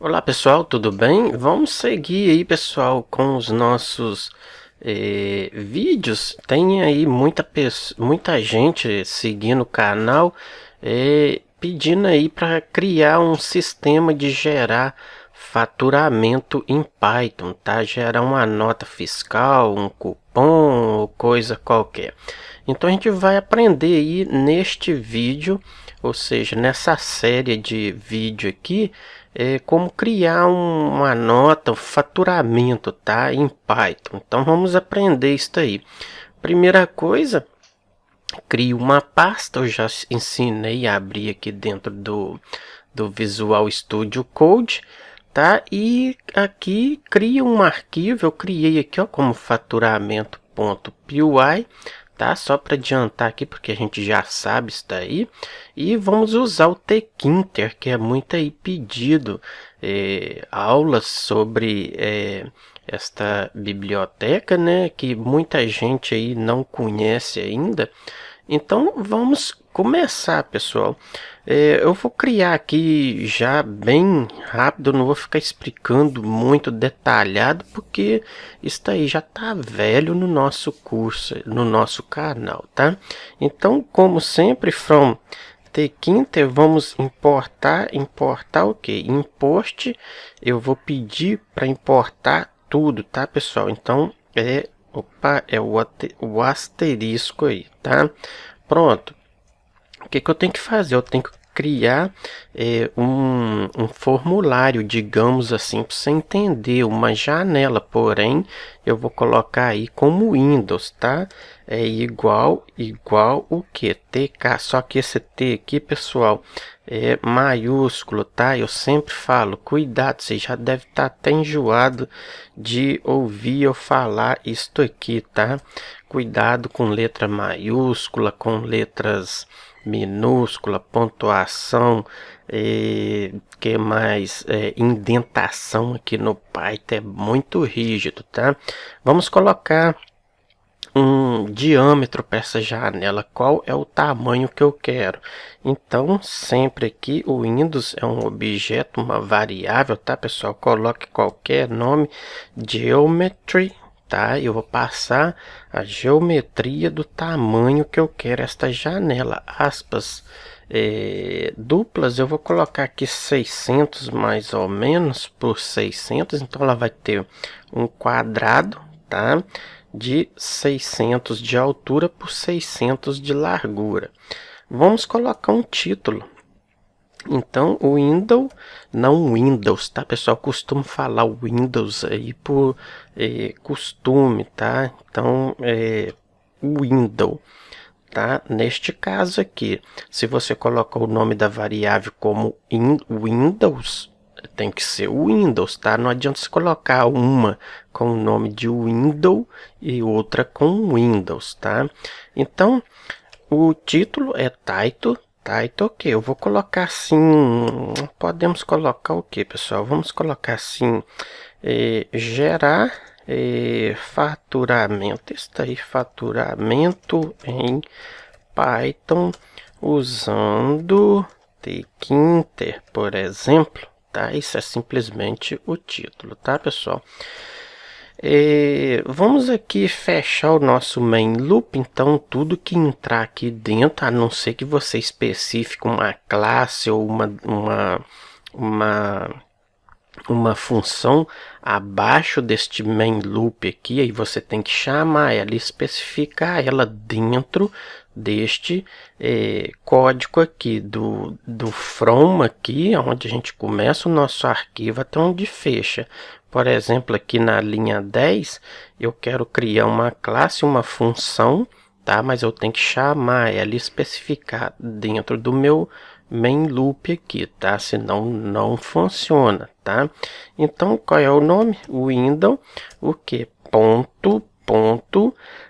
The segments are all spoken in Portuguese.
Olá pessoal, tudo bem? Vamos seguir aí pessoal com os nossos vídeos. Tem aí muita gente seguindo o canal, pedindo aí para criar um sistema de gerar faturamento em Python, tá? Gerar uma nota fiscal, um cupom ou coisa qualquer. Então a gente vai aprender aí neste vídeo, ou seja, nessa série de vídeo aqui, como criar uma nota, um faturamento, tá? Em Python. Então vamos aprender isso aí. Primeira coisa, crie uma pasta. Eu já ensinei a abrir aqui dentro do Visual Studio Code, tá? E aqui cria um arquivo. Eu criei aqui, ó, como faturamento.py, tá? Só para adiantar aqui, porque a gente já sabe isso daí. E vamos usar o tkinter, que é muito aí pedido, aulas sobre esta biblioteca, né? Que muita gente aí não conhece ainda. Então vamos começar, pessoal. Eu vou criar aqui já bem rápido, não vou ficar explicando muito detalhado, porque isso aí já tá velho no nosso curso, no nosso canal, tá? Então, como sempre, from tkinter, vamos importar o que? Import, eu vou pedir para importar tudo, tá, pessoal? Então, é o asterisco aí, tá? Pronto. O que eu tenho que fazer? Eu tenho que criar um formulário, digamos assim, para você entender, uma janela. Porém, eu vou colocar aí como Windows, tá? É igual o que? TK, só que esse T aqui, pessoal, é maiúsculo, tá? Eu sempre falo, cuidado, você já deve estar até enjoado de ouvir eu falar isto aqui, tá? Cuidado com letra maiúscula, com letras minúscula, pontuação, que mais, indentação aqui no Python é muito rígido, tá? Vamos colocar um diâmetro para essa janela. Qual é o tamanho que eu quero? Então, sempre aqui o Windows é um objeto, uma variável, tá, pessoal? Coloque qualquer nome, geometry, tá? Eu vou passar a geometria do tamanho que eu quero esta janela, aspas duplas. Eu vou colocar aqui 600 mais ou menos por 600, então ela vai ter um quadrado, tá? De 600 de altura por 600 de largura. Vamos colocar um título. Então, o Windows, não Windows, tá, pessoal? Costumo falar Windows aí por costume, tá? Então, Windows, tá? Neste caso aqui, se você colocar o nome da variável como Windows, tem que ser o Windows, tá? Não adianta você colocar uma com o nome de Windows e outra com Windows, tá? Então, o título é title, que eu vou colocar assim, podemos colocar o que, pessoal? Vamos colocar assim, gerar faturamento, está aí, faturamento em Python usando tkinter, por exemplo, tá? Isso é simplesmente o título, tá, pessoal? Vamos aqui fechar o nosso main loop. Então tudo que entrar aqui dentro, a não ser que você especifique uma classe ou uma função abaixo deste main loop aqui, aí você tem que chamar ela e especificar ela dentro deste código aqui do from aqui, onde a gente começa o nosso arquivo até onde fecha. Por exemplo, aqui na linha 10, eu quero criar uma classe, uma função, tá? Mas eu tenho que chamar ela e especificar dentro do meu main loop aqui, tá? Senão não funciona, tá? Então, qual é o nome? Windows, o que?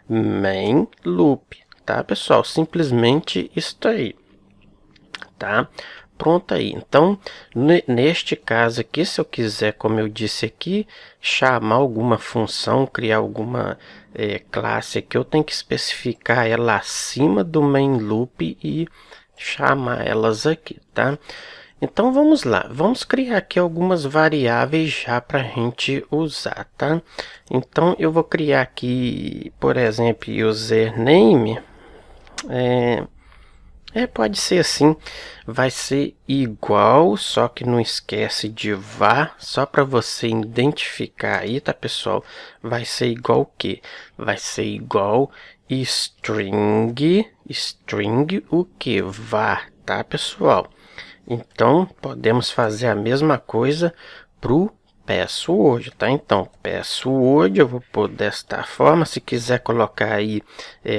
Main loop, tá, pessoal? Simplesmente isso aí, tá? Pronto aí. Então, neste caso aqui, se eu quiser, como eu disse aqui, chamar alguma função, criar alguma classe aqui, eu tenho que especificar ela acima do main loop e chamar elas aqui, tá? Então vamos lá, vamos criar aqui algumas variáveis já para a gente usar, tá? Então eu vou criar aqui, por exemplo, username, pode ser assim, vai ser igual, só que não esquece de var, só para você identificar aí, tá pessoal? Vai ser igual o quê? Vai ser igual string o que? Var, tá pessoal? Então, podemos fazer a mesma coisa para o password, tá? Então, password eu vou pôr desta forma. Se quiser colocar aí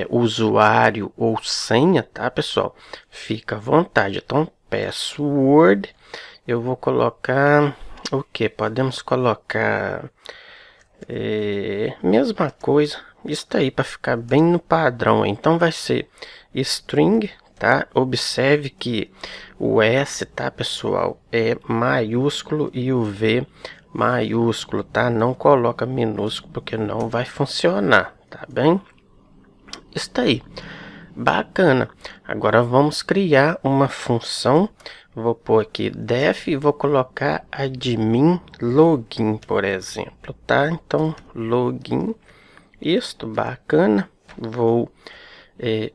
usuário ou senha, tá, pessoal? Fica à vontade. Então, password, eu vou colocar o que? Podemos colocar mesma coisa. Isso aí para ficar bem no padrão. Então, vai ser string, tá? Observe que o S, tá, pessoal, é maiúsculo e o V maiúsculo, tá? Não coloca minúsculo porque não vai funcionar, tá bem? Isso aí. Bacana. Agora vamos criar uma função. Vou pôr aqui def e vou colocar admin login, por exemplo, tá? Então, login. Isto, bacana. Vou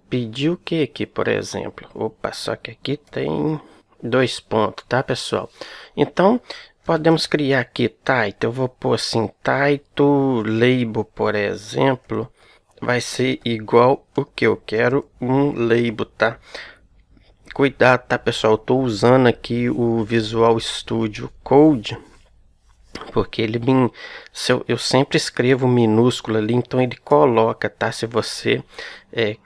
pedir o que aqui, por exemplo? Opa, só que aqui tem 2 pontos, tá, pessoal? Então, podemos criar aqui title. Eu vou pôr assim, title label, por exemplo. Vai ser igual o que eu quero, um label, tá? Cuidado, tá, pessoal? Eu tô usando aqui o Visual Studio Code, porque ele eu sempre escrevo minúsculo ali, então ele coloca, tá? Se você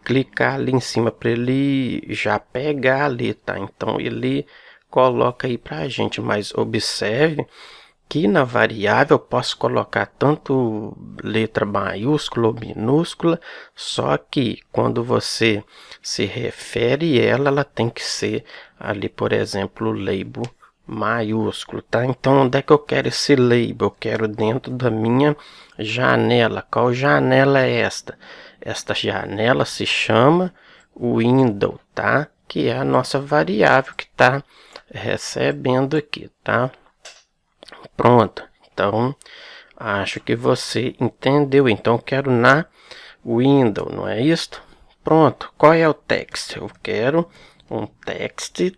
clicar ali em cima para ele já pegar ali, tá? Então ele coloca aí pra gente, mas observe que na variável eu posso colocar tanto letra maiúscula ou minúscula, só que quando você se refere a ela tem que ser ali, por exemplo, label maiúsculo, tá? Então, onde é que eu quero esse label? Eu quero dentro da minha janela. Qual janela é esta? Esta janela se chama window, tá? Que é a nossa variável que está recebendo aqui, tá? Pronto. Então, acho que você entendeu. Então, eu quero na window, não é isto? Pronto. Qual é o text? Eu quero um text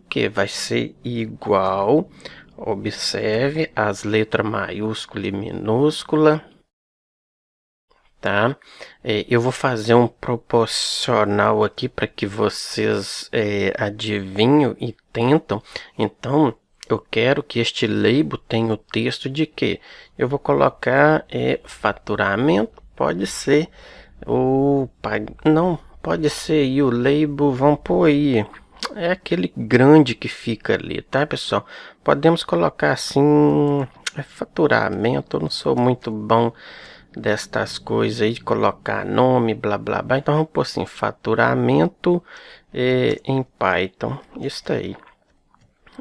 que vai ser igual, observe as letras maiúscula e minúscula, tá? Eu vou fazer um proporcional aqui para que vocês adivinhem e tentam. Então, eu quero que este label tenha o texto de que eu vou colocar faturamento, pode ser ou não, pode ser e o label, vamos pôr aí aquele grande que fica ali, tá, pessoal? Podemos colocar assim, faturamento. Eu não sou muito bom destas coisas aí de colocar nome, blá blá blá. Então vamos pôr assim, faturamento em Python. Isso aí.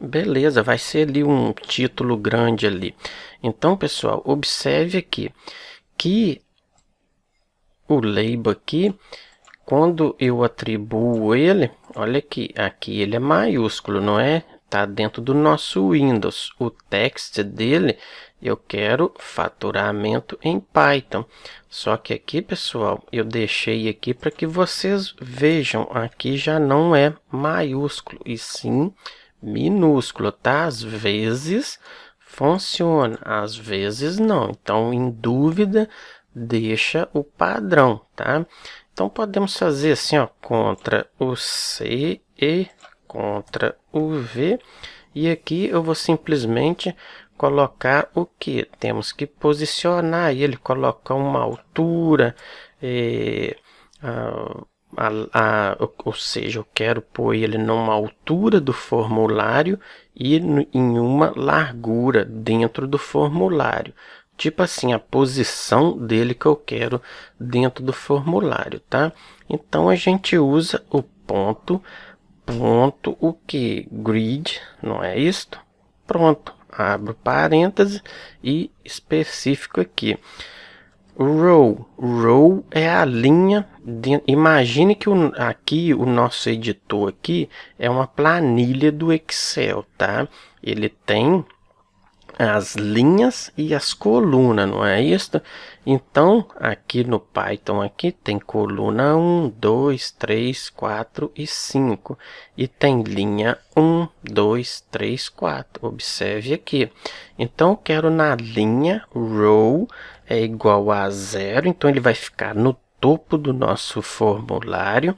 Beleza, vai ser ali um título grande ali. Então, pessoal, observe aqui que o label aqui, quando eu atribuo ele, olha aqui ele é maiúsculo, não é? Tá dentro do nosso Windows. O text dele, eu quero faturamento em Python. Só que aqui, pessoal, eu deixei aqui para que vocês vejam. Aqui já não é maiúsculo, e sim minúsculo, tá? Às vezes funciona, às vezes não. Então, em dúvida, deixa o padrão, tá? Então, podemos fazer assim, ó, contra o C e contra o V. E aqui eu vou simplesmente colocar o que? Temos que posicionar ele, colocar uma altura, ou seja, eu quero pôr ele numa altura do formulário e em uma largura dentro do formulário. Tipo assim, a posição dele que eu quero dentro do formulário, tá? Então, a gente usa o ponto, o que? Grid, não é isto? Pronto, abro parênteses e específico aqui. Row é a linha. Imagine que aqui o nosso editor aqui é uma planilha do Excel, tá? Ele tem as linhas e as colunas, não é isso? Então, aqui no Python aqui tem coluna 1, 2, 3, 4 e 5. E tem linha 1, 2, 3, 4. Observe aqui. Então, eu quero na linha row é igual a 0. Então, ele vai ficar no topo do nosso formulário,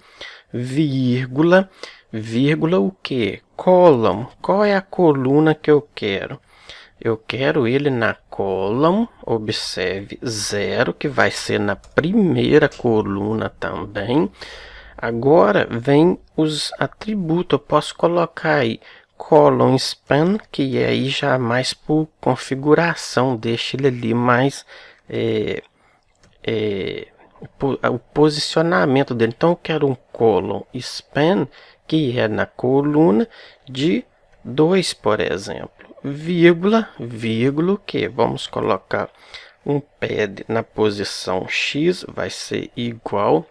vírgula, vírgula o que? Column. Qual é a coluna que eu quero? Eu quero ele na column, observe 0, que vai ser na primeira coluna também. Agora vem os atributos, eu posso colocar aí column span, que é aí já mais por configuração, deixa ele ali mais o posicionamento dele. Então eu quero um column span, que é na coluna de 2, por exemplo. Vírgula, vírgula, que vamos colocar um pad na posição X, vai ser igual,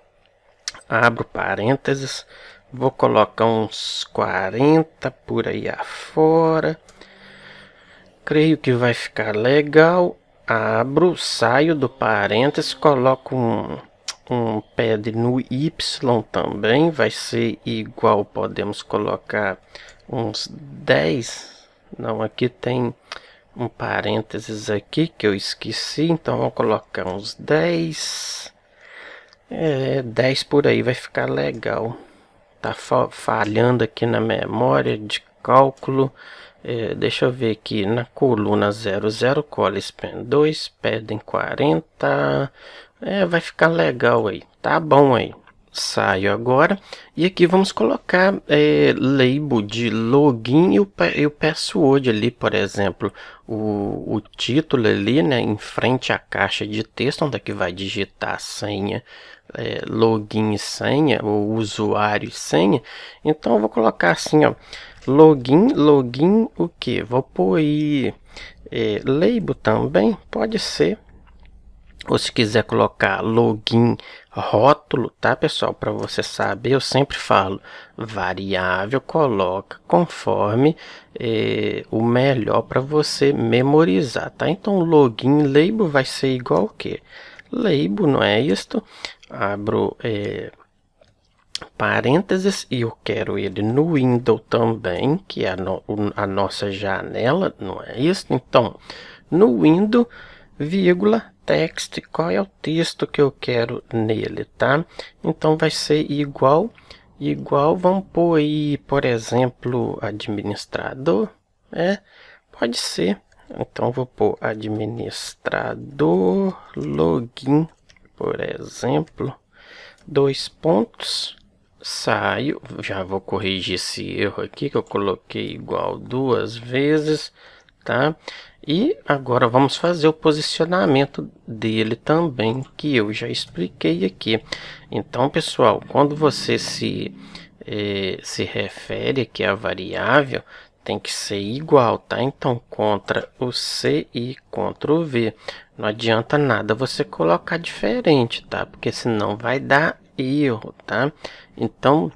abro parênteses, vou colocar uns 40 por aí afora, creio que vai ficar legal, abro, saio do parênteses, coloco um pad no Y também, vai ser igual, podemos colocar uns 10. Não, aqui tem um parênteses aqui que eu esqueci, então vou colocar uns 10. 10 por aí vai ficar legal. Tá falhando aqui na memória de cálculo. Deixa eu ver aqui na coluna 00, cola span 2, pedem 40. Vai ficar legal aí. Tá bom aí. Saio agora e aqui vamos colocar label de login e o password ali, por exemplo, o título ali, né, em frente à caixa de texto, onde é que vai digitar a senha, login e senha, ou usuário e senha. Então eu vou colocar assim, ó, login o que? Vou pôr aí label também, pode ser. Ou se quiser colocar login rótulo, tá pessoal? Para você saber, eu sempre falo variável, coloca conforme o melhor para você memorizar, tá? Então login label vai ser igual o que? Label, não é isto? Abro parênteses e eu quero ele no window também, que é a nossa janela, não é isso? Então no window, vírgula, text, qual é o texto que eu quero nele, tá? Então vai ser igual, vamos pôr aí, por exemplo, administrador, pode ser. Então vou pôr administrador login, por exemplo, 2 pontos, saio, já vou corrigir esse erro aqui que eu coloquei igual 2 vezes, tá? E agora vamos fazer o posicionamento dele também, que eu já expliquei aqui. Então, pessoal, quando você se refere aqui à variável, tem que ser igual, tá? Então, Ctrl o C e Ctrl o V. Não adianta nada você colocar diferente, tá? Porque senão vai dar erro, tá? Então,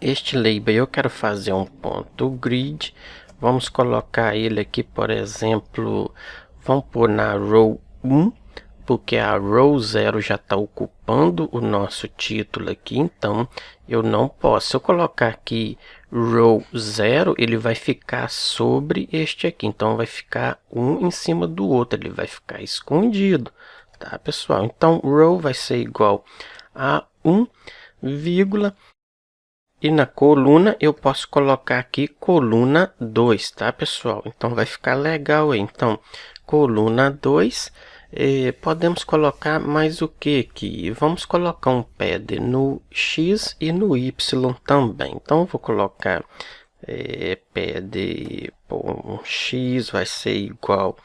este label eu quero fazer um ponto grid. Vamos colocar ele aqui, por exemplo, vamos pôr na row 1, porque a row 0 já está ocupando o nosso título aqui, então eu não posso. Se eu colocar aqui row 0, ele vai ficar sobre este aqui, então vai ficar um em cima do outro, ele vai ficar escondido, tá pessoal? Então row vai ser igual a 1, vírgula, e na coluna eu posso colocar aqui coluna 2, tá pessoal? Então vai ficar legal aí. Então coluna 2, podemos colocar mais o que aqui? Vamos colocar um pad no X e no Y também. Então vou colocar pad um X vai ser igual,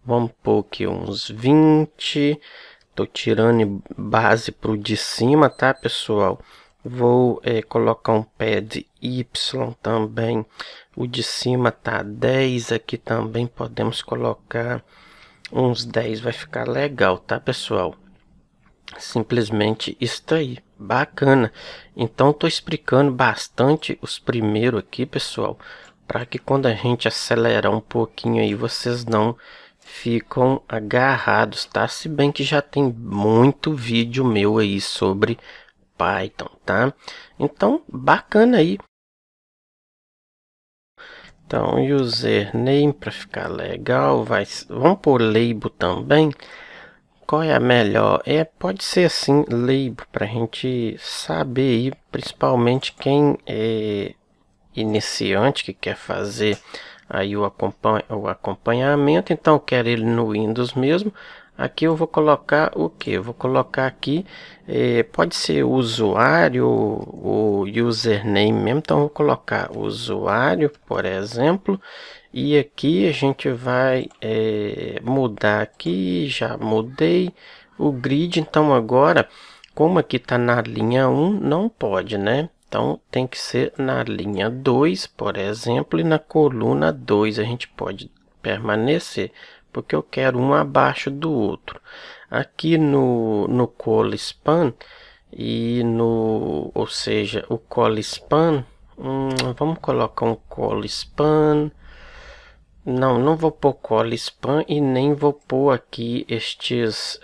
vamos pôr aqui uns 20. Tô tirando base para o de cima, tá pessoal? Vou colocar um pad Y também. O de cima tá 10. Aqui também podemos colocar uns 10 vai ficar legal, tá, pessoal? Simplesmente isso aí, bacana. Então tô explicando bastante os primeiros aqui, pessoal, para que quando a gente acelerar um pouquinho aí, vocês não ficam agarrados, tá? Se bem que já tem muito vídeo meu aí sobre Python, tá? Então, bacana aí. Então, username para ficar legal, vamos por label também. Qual é a melhor? Pode ser assim, label, para a gente saber aí, principalmente quem é iniciante que quer fazer aí o acompanhamento. Então, eu quero ele no Windows mesmo. Aqui eu vou colocar o que? Eu vou colocar aqui, pode ser usuário ou username mesmo. Então, eu vou colocar usuário, por exemplo. E aqui a gente vai mudar aqui, já mudei o grid. Então agora, como aqui está na linha 1, não pode, né? Então tem que ser na linha 2, por exemplo, e na coluna 2 a gente pode permanecer, porque eu quero um abaixo do outro. Aqui no call_span ou seja, o call_span, vamos colocar um call_span. Não vou pôr call_span e nem vou pôr aqui estes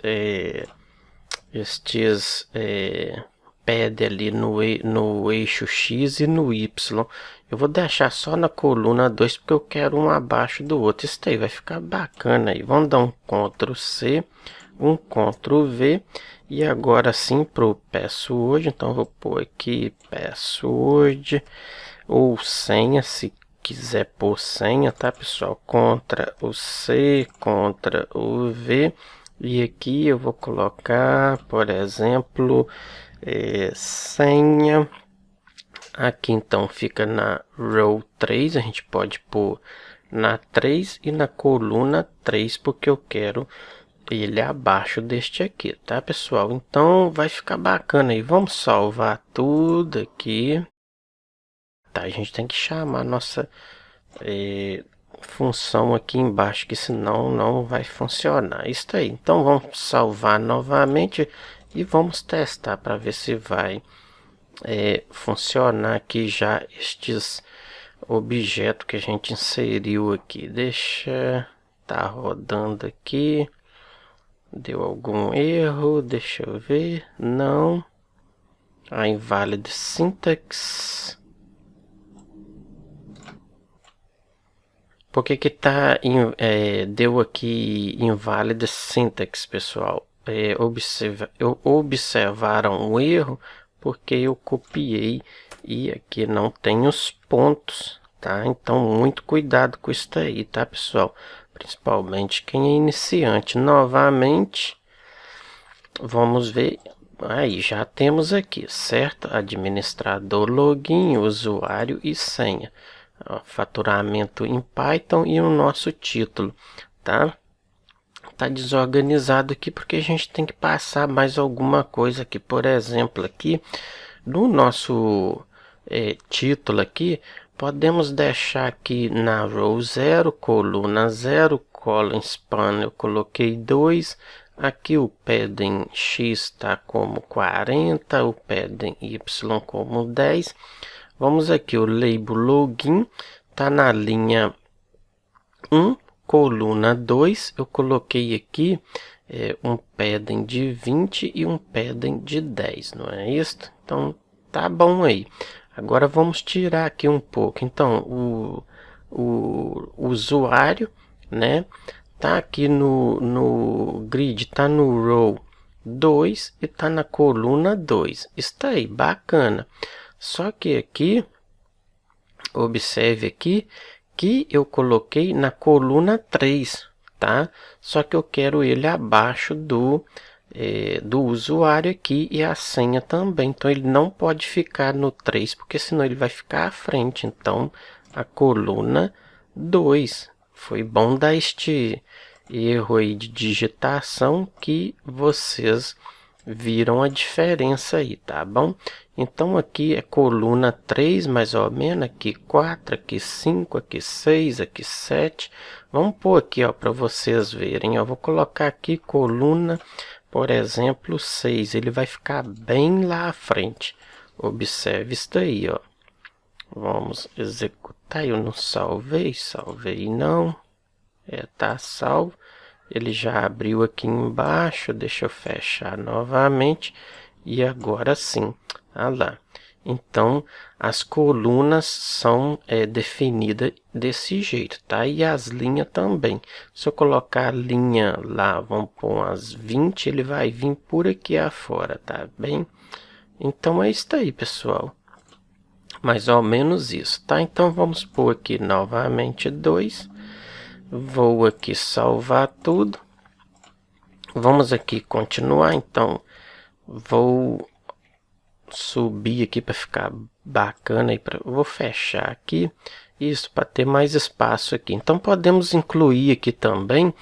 pad ali no eixo X e no Y. Eu vou deixar só na coluna 2 porque eu quero um abaixo do outro. Isso aí vai ficar bacana aí. Vamos dar um Ctrl C, um Ctrl V. E agora sim para o password. Então eu vou pôr aqui password ou senha, se quiser pôr senha, tá, pessoal? Ctrl o C, Ctrl o V. E aqui eu vou colocar, por exemplo, senha. Aqui então fica na row 3, a gente pode pôr na 3 e na coluna 3, porque eu quero ele abaixo deste aqui, tá, pessoal? Então vai ficar bacana aí. Vamos salvar tudo aqui. Tá, a gente tem que chamar a nossa função aqui embaixo, que senão não vai funcionar. Isso aí. Então vamos salvar novamente e vamos testar para ver se vai funcionar aqui já estes objetos que a gente inseriu aqui. Deixa tá rodando aqui. Deu algum erro? Deixa eu ver. Não. A invalid syntax. Por que que tá deu aqui invalid syntax, pessoal? Observaram o erro porque eu copiei e aqui não tem os pontos, tá? Então muito cuidado com isso aí, tá, pessoal? Principalmente quem é iniciante. Novamente, vamos ver. Aí já temos aqui, certo? Administrador, login, usuário e senha. Faturamento em Python e o nosso título, tá? Tá desorganizado aqui porque a gente tem que passar mais alguma coisa aqui. Por exemplo, aqui no nosso título aqui, podemos deixar aqui na row 0, coluna 0, column span eu coloquei 2. Aqui o padding X está como 40, o padding Y como 10. Vamos aqui, o label login tá na linha 1, coluna 2. Eu coloquei aqui um padding de 20 e um padding de 10, não é isso? Então tá bom aí. Agora vamos tirar aqui um pouco. Então o usuário, né, tá aqui no grid, tá no row 2 e tá na coluna 2. Está aí, bacana. Só que aqui, observe aqui que eu coloquei na coluna 3, tá? Só que eu quero ele abaixo do usuário aqui e a senha também. Então ele não pode ficar no 3, porque senão ele vai ficar à frente. Então a coluna 2. Foi bom dar este erro aí de digitação que vocês viram a diferença aí, tá bom? Então aqui é coluna 3 mais ou menos, aqui 4, aqui 5, aqui 6, aqui 7, Vamos pôr aqui, ó, para vocês verem. Eu vou colocar aqui coluna, por exemplo, 6. Ele vai ficar bem lá à frente. Observe isso daí, ó. Vamos executar. Eu não salvei, salvei não. Tá salvo. Ele já abriu aqui embaixo. Deixa eu fechar novamente. E agora sim. Ah lá. Então, as colunas são definidas desse jeito, tá? E as linhas também. Se eu colocar a linha lá, vamos pôr umas 20, ele vai vir por aqui afora, tá bem? Então, é isso aí, pessoal. Mais ou menos isso, tá? Então, vamos pôr aqui novamente 2. Vou aqui salvar tudo. Vamos aqui continuar, então, vou subir aqui para ficar bacana. Vou fechar aqui isso para ter mais espaço aqui. Então podemos incluir aqui também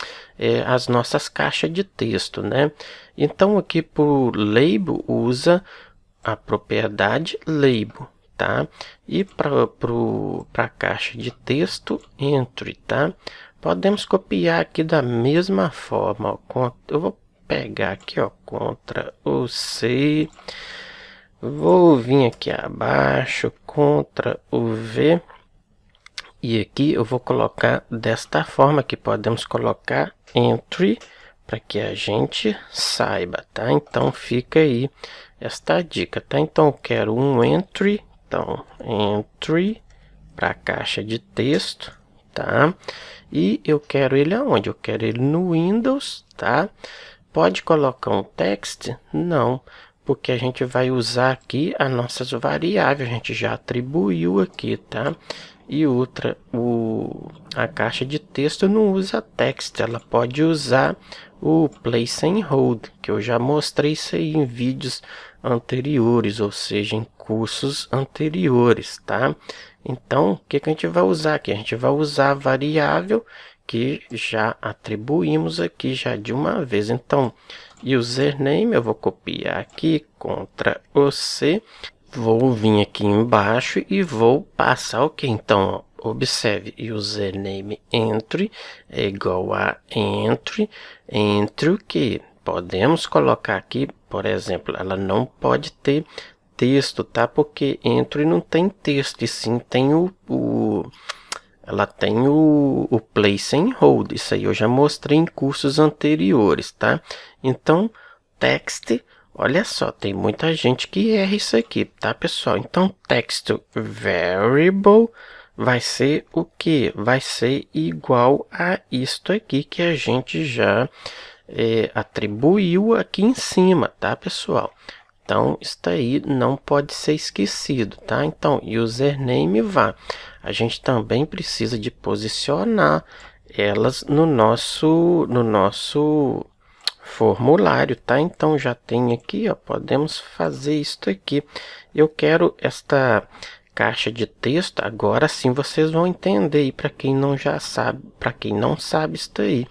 as nossas caixas de texto, né? Então aqui por label usa a propriedade label, tá? E para a caixa de texto entry, tá? Podemos copiar aqui da mesma forma, ó. Eu vou pegar aqui, ó, Ctrl o C. Vou vir aqui abaixo, Ctrl o V, e aqui eu vou colocar desta forma, que podemos colocar entry, para que a gente saiba, tá? Então fica aí esta dica, tá? Então eu quero um entry, então entry para a caixa de texto, tá? E eu quero ele aonde? Eu quero ele no Windows, tá? Pode colocar um text? Não, porque a gente vai usar aqui as nossas variáveis, a gente já atribuiu aqui, tá? E outra, a caixa de texto não usa text, ela pode usar o place and hold, que eu já mostrei isso aí em vídeos anteriores, ou seja, em cursos anteriores, tá? Então, o que a gente vai usar aqui? A gente vai usar a variável que já atribuímos aqui já de uma vez. Então, username, eu vou copiar aqui, Ctrl o C, vou vir aqui embaixo e vou passar o que? Então, ó, observe, username entry é igual a entry o que? Podemos colocar aqui, por exemplo, ela não pode ter texto, tá? Porque entry não tem texto, e sim tem ela tem o place and hold. Isso aí eu já mostrei em cursos anteriores, tá? Então, text, olha só, tem muita gente que erra isso aqui, tá, pessoal? Então, text variable vai ser o que? Vai ser igual a isto aqui que a gente já atribuiu aqui em cima, tá, pessoal? Então, isso aí não pode ser esquecido, tá? Então, username vá. A gente também precisa de posicionar elas no nosso formulário, tá? Então, já tem aqui, ó, podemos fazer isso aqui. Eu quero esta caixa de texto, agora sim vocês vão entender, e para quem não já sabe, para quem não sabe isso aí.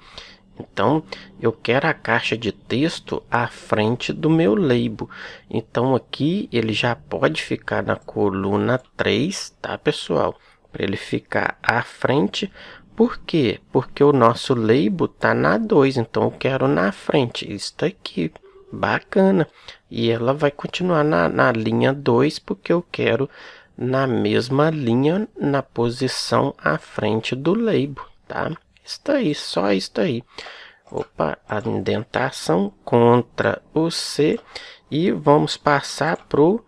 Então, eu quero a caixa de texto à frente do meu label. Então, aqui ele já pode ficar na coluna 3, tá, pessoal? Para ele ficar à frente. Por quê? Porque o nosso label tá na 2, então eu quero na frente. Isso aqui, bacana. E ela vai continuar na linha 2, porque eu quero na mesma linha, na posição à frente do label, tá? Isso aí, só isso aí. Opa, a indentação, Ctrl o C, e vamos passar para o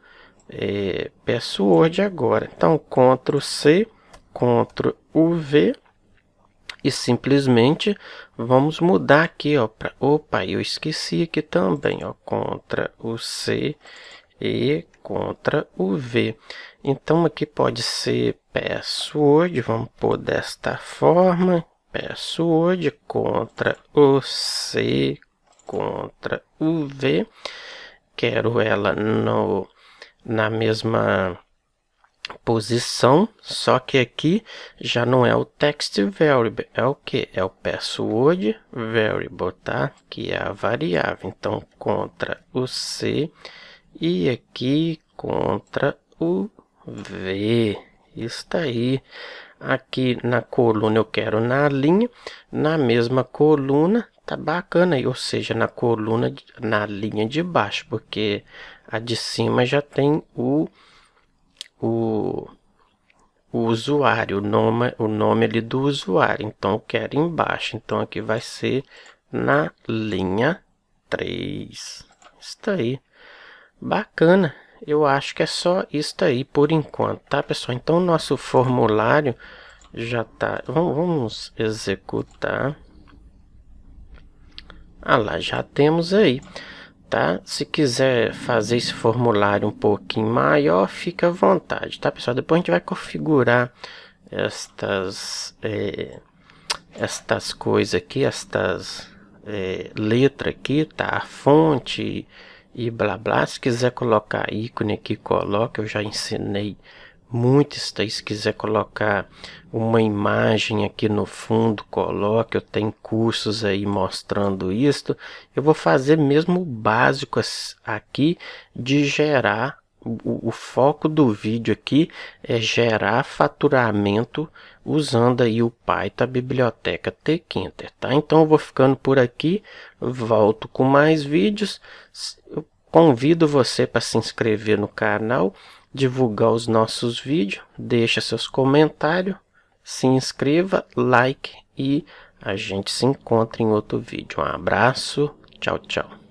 password agora. Então, Ctrl C, Ctrl o V, e simplesmente vamos mudar aqui, ó, para, opa, eu esqueci aqui também, ó, Ctrl o C e Ctrl o V. Então aqui pode ser password, vamos pôr desta forma, password, Ctrl o C, Ctrl o V. Quero ela na mesma posição, só que aqui já não é o text variable, é o que? É o password variable, tá? Que é a variável. Então, Ctrl o C e aqui Ctrl o V. Isso aí. Aqui na coluna eu quero na linha, na mesma coluna, tá bacana aí, ou seja, na coluna, na linha de baixo, porque a de cima já tem o usuário, o nome ali do usuário, então eu quero embaixo, então aqui vai ser na linha 3. Isso aí, bacana. Eu acho que é só isso aí por enquanto, tá, pessoal? Então o nosso formulário já tá. Vamos executar. Ah lá, já temos aí, tá? Se quiser fazer esse formulário um pouquinho maior, fica à vontade, tá, pessoal? Depois a gente vai configurar estas coisas aqui, estas letras aqui, tá? A fonte e blá blá. Se quiser colocar ícone aqui, coloca. Eu já ensinei muito isso aí. Se quiser colocar uma imagem aqui no fundo, coloque. Eu tenho cursos aí mostrando isso. Eu vou fazer mesmo o básico aqui de gerar. O foco do vídeo aqui é gerar faturamento usando aí o Python, a biblioteca Tkinter, tá? Então eu vou ficando por aqui, volto com mais vídeos. Eu convido você para se inscrever no canal, divulgar os nossos vídeos, deixa seus comentários, se inscreva, like e a gente se encontra em outro vídeo. Um abraço, tchau, tchau.